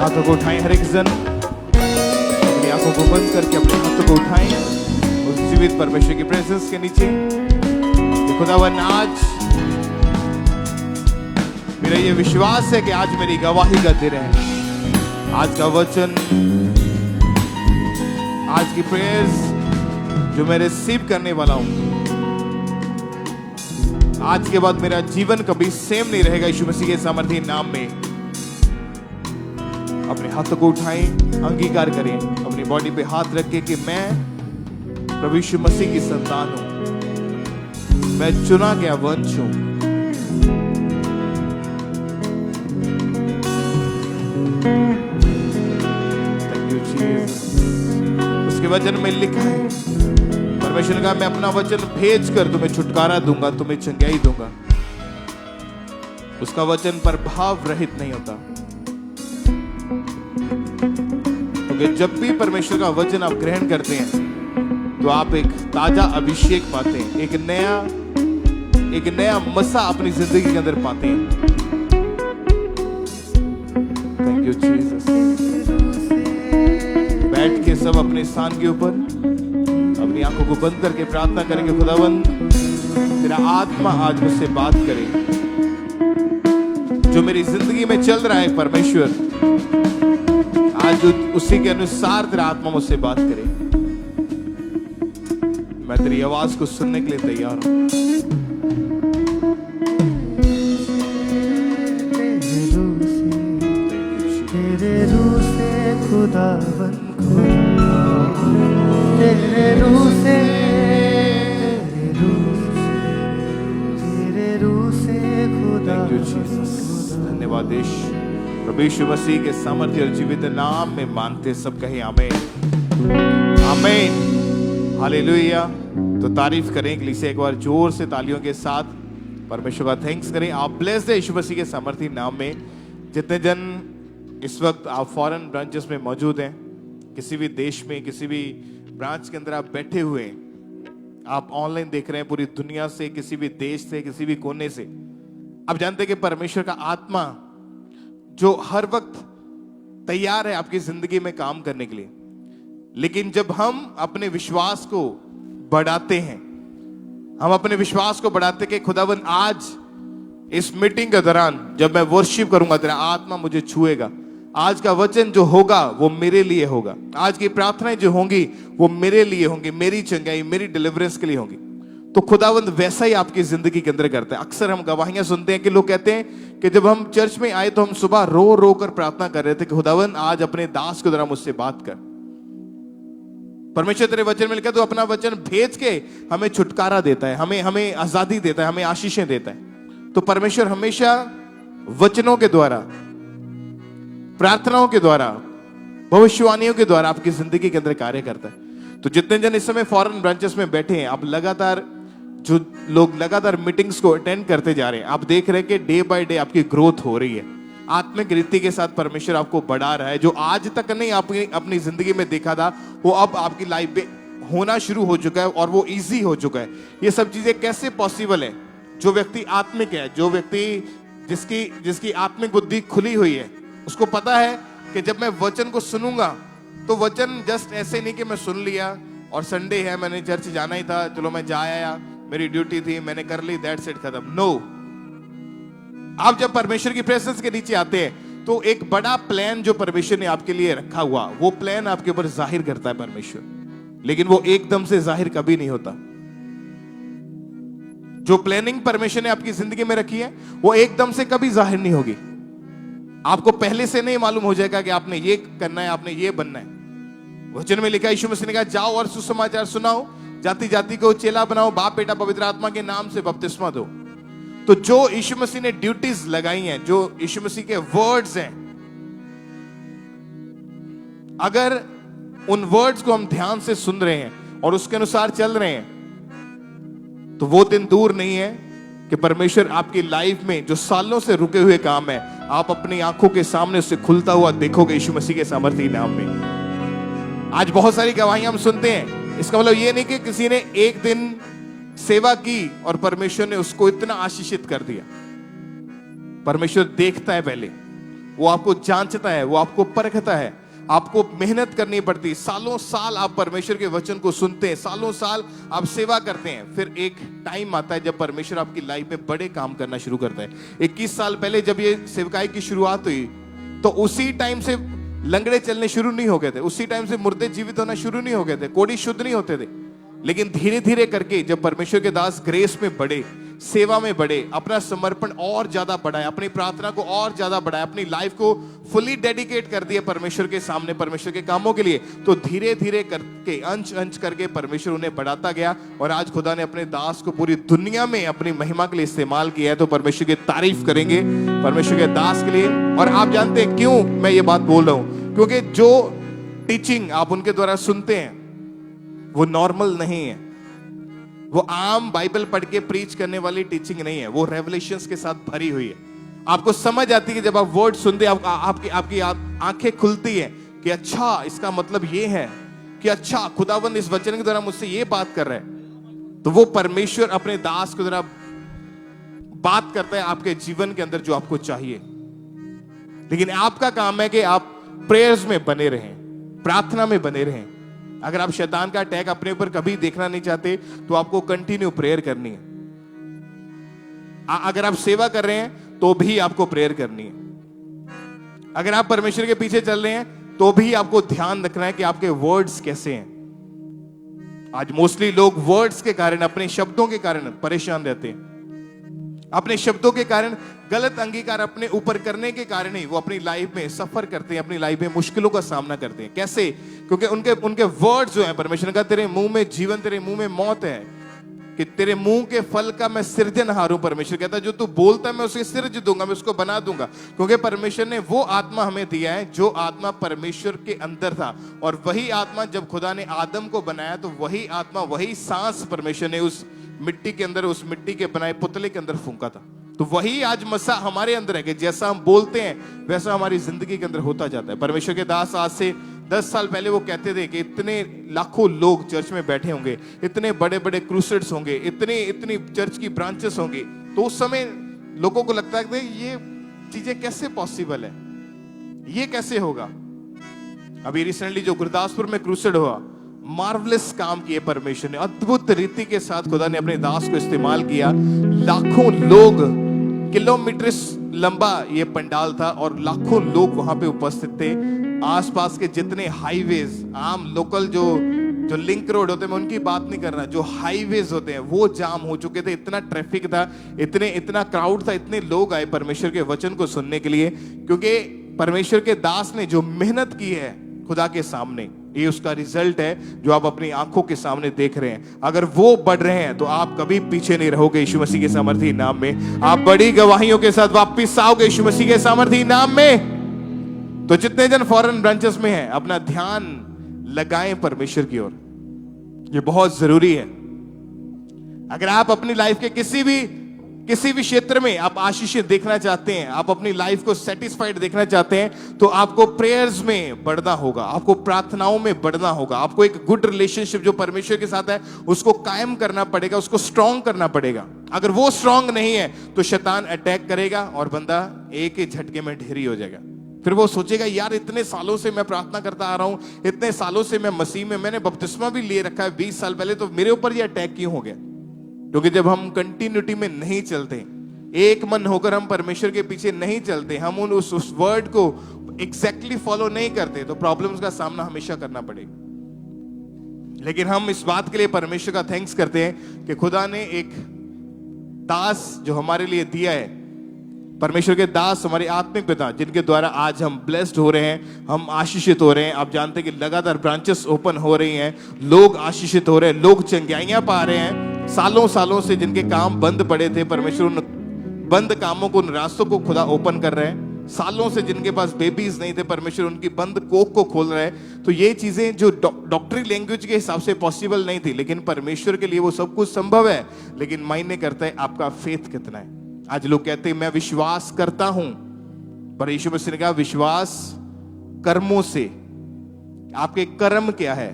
हाथों को उठाएं, हर एक जन अपनी आंखों को बंद करके अपने हाथों को उठाएं उस जीवित परमेश्वर की प्रेजेंस के नीचे। खुदावन, आज मेरा ये विश्वास है कि आज मेरी गवाही का दिन है। आज का वचन, आज की प्रेयर्स जो मैं रिसीव करने वाला हूं, आज के बाद मेरा जीवन कभी सेम नहीं रहेगा। यीशु मसीह के सामर्थी नाम में अपने हाथों को उठाएं, अंगीकार करें, अपनी बॉडी पे हाथ रख के कि मैं प्रभु यीशु मसीह की संतान हूं, मैं चुना गया वंश हूं। Thank you Jesus. उसके वचन में लिखा है, परमेश्वर ने कहा मैं अपना वचन भेज कर तुम्हें छुटकारा दूंगा, तुम्हें चंगाई दूंगा। उसका वचन प्रभाव रहित नहीं होता, क्योंकि जब भी परमेश्वर का वचन आप ग्रहण करते हैं तो आप एक ताजा अभिषेक पाते हैं, एक नया मसा अपनी जिंदगी के अंदर पाते हैं। Thank you Jesus. बैठ के सब अपने स्थान के ऊपर अपनी आंखों को बंद करके प्रार्थना करेंगे, खुदावन तेरा आत्मा आज मुझसे बात करे, जो मेरी जिंदगी में चल रहा है परमेश्वर, आज उसी के अनुसार तेरा आत्मा मुझसे बात करे। मैं तेरी आवाज को सुनने के लिए तैयार हूं। तेरे रूह से खुदावन, तेरे रूह से, तेरे रूह से खुदा। Thank you Jesus. धन्यवाद देश प्रभु यीशु मसीह के सामर्थ्य और जीवित नाम में मांगते सब कहे आमीन, आमीन, हालेलुया। तो तारीफ करें कलीसिया एक बार जोर से तालियों के साथ परमेश्वर का थैंक्स करें। आप ब्लेस्ड है यीशु मसीह के सामर्थ्य नाम में। जितने जन इस वक्त आप फॉरेन ब्रांचेस में मौजूद हैं, किसी भी देश में, किसी भी ब्रांच के अंदर आप बैठे हुए हैं, आप ऑनलाइन देख रहे हैं पूरी दुनिया से, किसी भी देश से, किसी भी कोने से, आप जानते हैं कि परमेश्वर का आत्मा जो हर वक्त तैयार है आपकी जिंदगी में काम करने के लिए। लेकिन जब हम अपने विश्वास को बढ़ाते हैं, हम अपने विश्वास को बढ़ाते कि खुदावन आज इस मीटिंग के दौरान जब मैं वर्शिप करूंगा तेरा आत्मा मुझे छुएगा, आज का वचन जो होगा वो मेरे लिए होगा, आज की प्रार्थनाएं जो होंगी वो मेरे लिए होंगी, मेरी चंगाई, मेरी डिलीवरेंस के लिए होंगी। तो खुदावंद वैसा ही आपकी जिंदगी के अंदर करता है। अक्सर हम गवाहियां सुनते हैं कि लोग कहते हैं कि जब हम चर्च में आए तो हम सुबह रो रो कर प्रार्थना कर रहे थे कि खुदावंद आज अपने दास को जरा मुझसे बात कर। परमेश्वर तेरे वचन में लिखा, तो अपना वचन भेज के हमें छुटकारा देता है, हमें आजादी देता है, हमें आशीषें देता है। तो परमेश्वर हमेशा वचनों के द्वारा, प्रार्थनाओं के द्वारा, भविष्यवाणियों के द्वारा आपकी जिंदगी के अंदर कार्य करता है। तो जितने जन इस समय फॉरेन ब्रांचेस में बैठे हैं, आप लगातार जो लोग लगातार मीटिंग्स को अटेंड करते जा रहे हैं, आप देख रहे हैं कि डे बाय डे आपकी ग्रोथ हो रही है, आत्मिक रीति के साथ परमेश्वर आपको बढ़ा रहा है। जो आज तक नहीं आपकी अपनी जिंदगी में देखा था वो अब आपकी लाइफ में होना शुरू हो चुका है और वो इजी हो चुका है। ये सब चीजें कैसे पॉसिबल है? जो व्यक्ति आत्मिक है, जो व्यक्ति जिसकी आत्मिक बुद्धि खुली हुई है, उसको पता है कि जब मैं वचन को सुनूंगा तो वचन जस्ट ऐसे नहीं कि मैं सुन लिया और संडे है मैंने चर्च जाना ही था, चलो मैं जा आया, मेरी ड्यूटी थी मैंने कर ली, दैट्स इट, खत्म। नो, आप जब परमेश्वर की प्रेजेंस के नीचे आते हैं तो एक बड़ा प्लान जो परमेश्वर ने आपके लिए रखा हुआ, वो प्लान आपके ऊपर जाहिर करता है परमेश्वर, लेकिन वो एकदम से जाहिर कभी नहीं होता। जो प्लानिंग परमेश्वर ने आपकी जिंदगी में रखी है वो एकदम से कभी जाहिर नहीं होगी। आपको पहले से नहीं मालूम हो जाएगा कि आपने ये करना है, आपने ये बनना है। वचन में लिखा, यीशु मसीह ने कहा जाओ और सुसमाचार सुनाओ, जाति जाति को चेला बनाओ, बाप बेटा पवित्र आत्मा के नाम से बपतिस्मा दो। तो जो यीशु मसीह ने ड्यूटीज लगाई हैं, जो यीशु मसीह के वर्ड्स हैं, अगर उन वर्ड्स को हम ध्यान से सुन रहे हैं और उसके अनुसार चल रहे हैं, तो वो दिन दूर नहीं है कि परमेश्वर आपकी लाइफ में जो सालों से रुके हुए काम है, आप अपनी आंखों के सामने उससे खुलता हुआ देखोगे यीशु मसीह के सामर्थ्य नाम में। आज बहुत सारी गवाहियां हम सुनते हैं, इसका मतलब ये नहीं कि किसी ने एक दिन सेवा की और परमेश्वर ने उसको इतना आशीषित कर दिया। परमेश्वर देखता है पहले, वो आपको जांचता है, वो आपको परखता है। आपको मेहनत करनी पड़ती, सालों साल आप परमेश्वर के वचन को सुनते हैं, सालों साल आप सेवा करते हैं। फिर एक टाइम आता है जब परमेश्वर आपकी लाइफ में बड़े काम करना शुरू करता है। 21 साल पहले जब ये सेवकाई की शुरुआत हुई, तो उसी टाइम से लंगड़े चलने शुरू नहीं हो गए थे, उसी टाइम से मुर्दे जीवित होना शुरू नहीं हो गए थे, कोढ़ी शुद्ध नहीं होते थे। लेकिन धीरे धीरे करके जब परमेश्वर के दास ग्रेस में बढ़े, सेवा में बढ़े, अपना समर्पण और ज्यादा बढ़ाए, अपनी प्रार्थना को और ज्यादा बढ़ाए, अपनी लाइफ को फुली डेडिकेट कर दिए परमेश्वर के सामने, परमेश्वर के कामों के लिए, तो धीरे धीरे करके अंश अंश करके परमेश्वर उन्हें बढ़ाता गया। और आज खुदा ने अपने दास को पूरी दुनिया में अपनी महिमा के लिए इस्तेमाल किया है। तो परमेश्वर की तारीफ करेंगे परमेश्वर के दास के लिए। और आप जानते हैं क्यों मैं ये बात बोल रहा हूं? क्योंकि जो टीचिंग आप उनके द्वारा सुनते हैं वो नॉर्मल नहीं है, वो आम बाइबल पढ़ के प्रीच करने वाली टीचिंग नहीं है, वो रेवलेशंस के साथ भरी हुई है। आपको समझ आती है कि जब आप वर्ड सुनते हैं, आपकी आंखें खुलती है कि अच्छा इसका मतलब ये है, कि अच्छा खुदावंद इस वचन के द्वारा मुझसे ये बात कर रहा है। तो वो परमेश्वर अपने दास के द्वारा बात करता है आपके जीवन के अंदर जो आपको चाहिए। लेकिन आपका काम है कि आप प्रेयर्स में बने रहें, प्रार्थना में बने रहें। अगर आप शैतान का अटैक अपने ऊपर कभी देखना नहीं चाहते तो आपको कंटिन्यू प्रेयर करनी है। अगर आप सेवा कर रहे हैं तो भी आपको प्रेयर करनी है। अगर आप परमेश्वर के पीछे चल रहे हैं तो भी आपको ध्यान रखना है कि आपके वर्ड्स कैसे हैं। आज मोस्टली लोग वर्ड्स के कारण, अपने शब्दों के कारण परेशान रहते हैं। अपने शब्दों के कारण, गलत अंगीकार अपने ऊपर करने के कारण ही वो अपनी लाइफ में सफर करते हैं, अपनी लाइफ में मुश्किलों का सामना करते हैं। कैसे? क्योंकि उनके वर्ड्स जो हैं, परमेश्वर का तेरे मुंह में जीवन, तेरे मुंह में मौत है, कि तेरे मुंह के फल का मैं सृजनहार हूं। परमेश्वर कहता है जो तू बोलता है मैं उसे सृज दूंगा, मैं उसको बना दूंगा। क्योंकि परमेश्वर ने वो आत्मा हमें दिया है जो आत्मा परमेश्वर के अंदर था, और वही आत्मा जब खुदा ने आदम को बनाया तो वही आत्मा, वही सांस परमेश्वर ने उस मिट्टी के अंदर, उस मिट्टी के बनाए पुतले के अंदर फूंका था। तो वही आज मसा हमारे अंदर है कि जैसा हम बोलते हैं वैसा हमारी जिंदगी के अंदर होता जाता है। परमेश्वर के दास आज से 10 साल पहले वो कहते थे कि इतने लाखों लोग चर्च में बैठे होंगे, इतने बड़े बड़े क्रूसेड्स होंगे, इतनी चर्च की ब्रांचेस होंगी। तो उस समय लोगों को लगता है कि ये चीजें कैसे पॉसिबल है, ये कैसे होगा। अभी रिसेंटली जो गुरदासपुर में क्रूसेड हुआ, मार्वलेस काम किए परमेश्वर ने, अद्भुत रीति के साथ खुदा ने अपने दास को इस्तेमाल किया। लाखों लोग, किलोमीटर लंबा ये पंडाल था और लाखों लोग वहां पे उपस्थित थे। आसपास के जितने हाईवेज, आम लोकल जो लिंक रोड होते हैं, मैं उनकी बात नहीं कर रहा, जो हाईवेज होते हैं वो जाम हो चुके थे। इतना ट्रैफिक था, इतना क्राउड था, इतने लोग आए परमेश्वर के वचन को सुनने के लिए। क्योंकि परमेश्वर के दास ने जो मेहनत की है खुदा के सामने, ये उसका रिजल्ट है जो आप अपनी आंखों के सामने देख रहे हैं। अगर वो बढ़ रहे हैं तो आप कभी पीछे नहीं रहोगे यीशु मसीह के सामर्थी नाम में। आप बड़ी गवाहियों के साथ वापस आओगे यीशु मसीह के सामर्थी नाम में। तो जितने जन फॉरेन ब्रांचेस में हैं, अपना ध्यान लगाएं परमेश्वर की ओर, ये बहुत जरूरी है। अगर आप अपनी लाइफ के किसी भी क्षेत्र में आप आशीषित देखना चाहते हैं, आप अपनी लाइफ को सेटिस्फाइड देखना चाहते हैं, तो आपको प्रेयर्स में बढ़ना होगा, आपको प्रार्थनाओं में बढ़ना होगा, आपको एक गुड रिलेशनशिप जो परमेश्वर के साथ है उसको कायम करना पड़ेगा, उसको स्ट्रांग करना पड़ेगा। अगर वो स्ट्रांग नहीं है तो शैतान अटैक करेगा और बंदा एक ही झटके में ढेरी हो जाएगा। फिर वो सोचेगा यार इतने सालों से मैं प्रार्थना करता आ रहा हूं, इतने सालों से मैं मसीह में, मैंने बपतिस्मा भी ले रखा है 20 साल पहले, तो मेरे ऊपर ये अटैक क्यों हो गया? क्योंकि जब हम कंटिन्यूटी में नहीं चलते, एक मन होकर हम परमेश्वर के पीछे नहीं चलते, हम उस वर्ड को एग्जैक्टली फॉलो नहीं करते, तो प्रॉब्लम्स का सामना हमेशा करना पड़ेगा। लेकिन हम इस बात के लिए परमेश्वर का थैंक्स करते हैं कि खुदा ने एक दास जो हमारे लिए दिया है, परमेश्वर के दास हमारे आत्मिक पिता, जिनके द्वारा आज हम ब्लेस्ड हो रहे हैं, हम आशीषित हो रहे हैं। आप जानते हैं कि लगातार ब्रांचेस ओपन हो रही हैं, लोग आशीषित हो रहे हैं, लोग चंगाइयां पा रहे हैं। सालों से जिनके काम बंद पड़े थे, परमेश्वर उन बंद कामों को, उन रास्तों को खुदा ओपन कर रहे हैं। सालों से जिनके पास बेबीज नहीं थे, परमेश्वर उनकी बंद कोख को खोल रहे हैं। तो ये चीजें जो डॉक्टरी लैंग्वेज के हिसाब से पॉसिबल नहीं थी, लेकिन परमेश्वर के लिए वो सब कुछ संभव है। लेकिन मायने करता है आपका फेथ कितना है। आज लोग कहते हैं मैं विश्वास करता हूं, पर यीशु मसीह ने कहा विश्वास कर्मों से, आपके कर्म क्या है।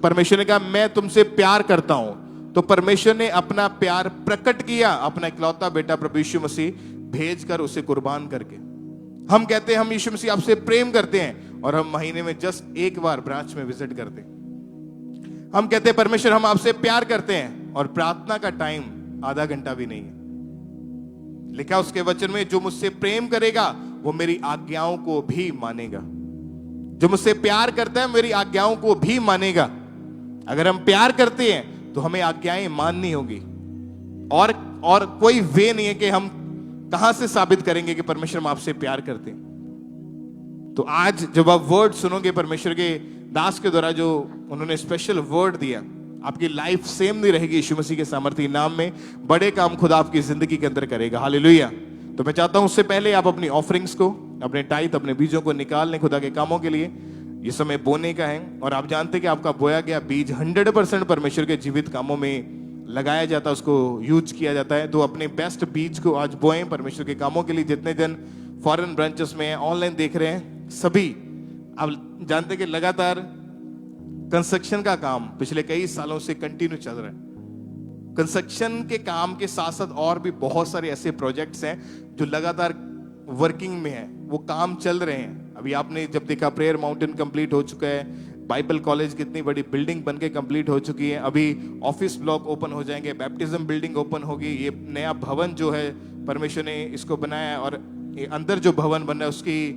परमेश्वर ने कहा मैं तुमसे प्यार करता हूं, तो परमेश्वर ने अपना प्यार प्रकट किया अपना इकलौता बेटा प्रभु यीशु मसीह भेजकर, उसे कुर्बान करके। हम कहते हैं हम यीशु मसीह आपसे प्रेम करते हैं और हम महीने में जस्ट एक बार ब्रांच में विजिट करते हैं। हम कहते हैं परमेश्वर हम आपसे प्यार करते हैं और प्रार्थना का टाइम आधा घंटा भी नहीं है। लिखा उसके वचन में, जो मुझसे प्रेम करेगा वो मेरी आज्ञाओं को भी मानेगा। जो मुझसे प्यार करता है मेरी आज्ञाओं को भी मानेगा। अगर हम प्यार करते हैं तो हमें आज्ञाएं माननी होगी और कोई वे नहीं है कि हम कहां से साबित करेंगे कि परमेश्वर हम आपसे प्यार करते हैं। तो आज जब आप वर्ड सुनोगे परमेश्वर के दास के द्वारा, जो उन्होंने स्पेशल वर्ड दिया, आपकी लाइफ सेम नहीं रहेगी। यीशु मसीह के सामर्थी नाम में बड़े काम खुदा आपकी जिंदगी के अंदर करेगा। हालेलुया। तो मैं चाहता हूं उससे पहले आप अपनी ऑफरिंग्स को, अपने टाइट, अपने बीजों को निकाल लें खुदा के कामों के लिए। ये समय बोने का है और आप जानते हैं कि आपका बोया गया बीज 100% परमेश्वर के जीवित कामों में लगाया जाता है, उसको यूज किया जाता है। तो अपने बेस्ट बीज को आज बोएं परमेश्वर के कामों के लिए। जितने जन फॉरेन ब्रांचेस में ऑनलाइन देख रहे हैं, सभी आप जानते हैं कि लगातार कंस्ट्रक्शन का काम पिछले कई सालों से कंटिन्यू चल रहा है। कंस्ट्रक्शन के काम के साथ साथ और भी बहुत सारे ऐसे प्रोजेक्ट्स हैं जो लगातार वर्किंग में है, वो काम चल रहे हैं। अभी आपने जब देखा प्रेयर माउंटेन कंप्लीट हो चुका है, बाइबल कॉलेज कितनी बड़ी बिल्डिंग बनके कंप्लीट हो चुकी है, अभी ऑफिस ब्लॉक ओपन हो जाएंगे, बैप्टिज्म बिल्डिंग ओपन होगी, ये नया भवन जो है परमेश्वर ने इसको बनाया है और ये अंदर जो भवन बन रहा है उसकी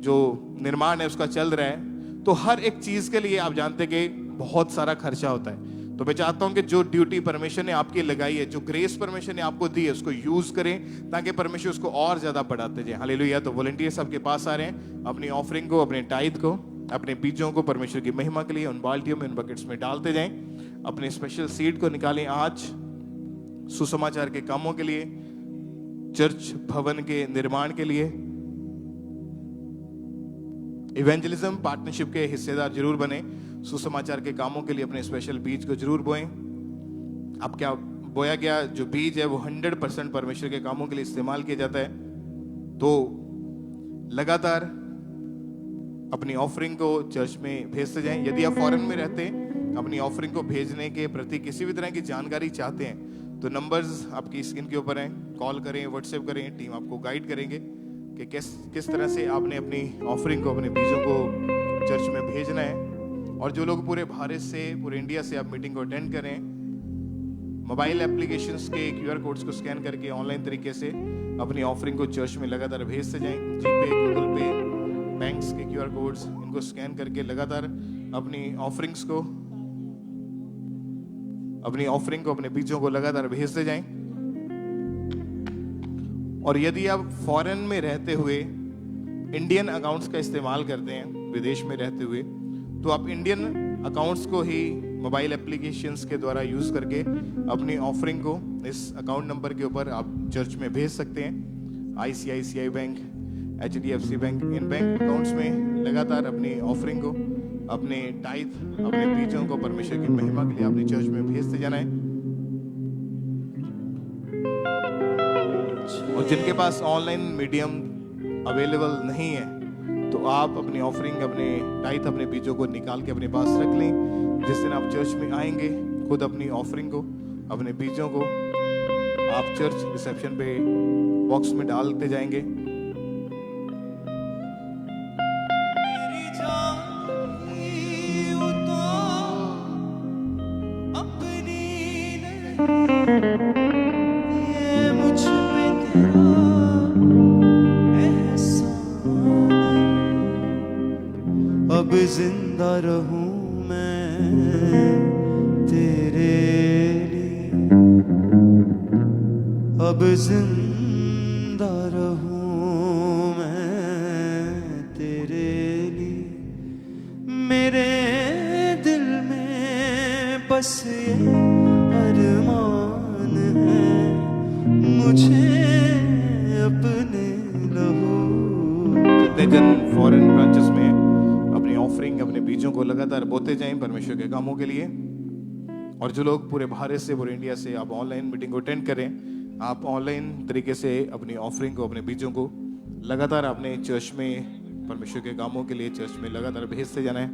जो निर्माण है उसका चल रहा है। तो हर एक चीज के लिए आप जानते हैं कि बहुत सारा खर्चा होता है। तो मैं चाहता हूं कि जो ड्यूटी परमेश्वर ने आपकी लगाई है, जो ग्रेस परमेश्वर ने आपको दी है, उसको यूज करें ताकि परमेश्वर उसको और ज्यादा बढ़ाते जाए। हालेलुया। तो वॉलंटियर्स आपके पास आ रहे हैं, अपनी ऑफरिंग को, अपने टाइट को, अपने बीजों को परमेश्वर की महिमा के लिए उन बाल्टियों में, उन बकेट्स में डालते जाएं। अपने स्पेशल सीड को निकालें आज सुसमाचार के कामों के लिए, चर्च भवन के निर्माण के लिए, इवेंजलिज्म पार्टनरशिप के हिस्सेदार जरूर बने। सुसमाचार के कामों के लिए अपने स्पेशल बीज को जरूर बोएं। अब क्या बोया गया जो बीज है वो 100% परमेश्वर के कामों के लिए इस्तेमाल किया जाता है। तो लगातार अपनी ऑफरिंग को चर्च में भेजते जाएं। यदि आप फॉरेन में रहते हैं, अपनी ऑफरिंग को भेजने के प्रति किसी भी तरह की जानकारी चाहते हैं तो नंबर्स आपकी स्क्रीन के ऊपर हैं, कॉल करें, व्हाट्सएप करें, टीम आपको गाइड करेंगे कि किस तरह से आपने अपनी ऑफरिंग को, अपने बीजों को चर्च में भेजना है। और जो लोग पूरे भारत से, पूरे इंडिया से आप मीटिंग को अटेंड करें, मोबाइल एप्लीकेशंस के QR कोड्स को स्कैन करके ऑनलाइन तरीके से अपनी ऑफरिंग को चर्च में लगातार भेजते जाएं। जीपे, गूगल पे, बैंक्स के QR कोड्स, इनको स्कैन करके लगातार अपनी ऑफरिंग्स को, अपने बीजों को लगातार भेजते जाएं। और यदि आप फॉरेन में रहते हुए इंडियन अकाउंट्स का इस्तेमाल करते हैं, विदेश में रहते हुए, तो आप इंडियन अकाउंट्स को ही मोबाइल एप्लीकेशंस के द्वारा यूज करके अपनी ऑफरिंग को इस अकाउंट नंबर के ऊपर आप चर्च में भेज सकते हैं। ICICI बैंक, HDFC बैंक, इन बैंक अकाउंट्स में लगातार अपनी ऑफरिंग को, अपने टाइथ, अपने बीजों को परमेश्वर की महिमा के लिए अपनी चर्च में भेजते जाना है। और जिनके पास ऑनलाइन मीडियम अवेलेबल नहीं है तो आप अपनी ऑफरिंग, अपने टाइथ, अपने बीजों को निकाल के अपने पास रख लें। जिस दिन आप चर्च में आएंगे, खुद अपनी ऑफरिंग को, अपने बीजों को आप चर्च रिसेप्शन पे बॉक्स में डालते जाएंगे। अब जिंदा रहूं मैं तेरे लिए, अब जिंदा रहूं मैं तेरे लिए। मेरे दिल में बस ये अरमान है, मुझे अपने लहू। कितने जन फॉरेन ब्रांचेस में अपनी ऑफरिंग, अपने बीजों को लगातार बोते जाएं परमेश्वर के कामों के लिए। और जो लोग पूरे भारत से, पूरे इंडिया से आप ऑनलाइन मीटिंग को अटेंड करें, आप ऑनलाइन तरीके से अपनी ऑफरिंग को, अपने बीजों को लगातार अपने चर्च में परमेश्वर के कामों के लिए चर्च में लगातार भेजते जाना है।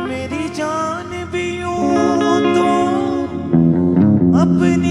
मेरी जान भी यूं तो अपनी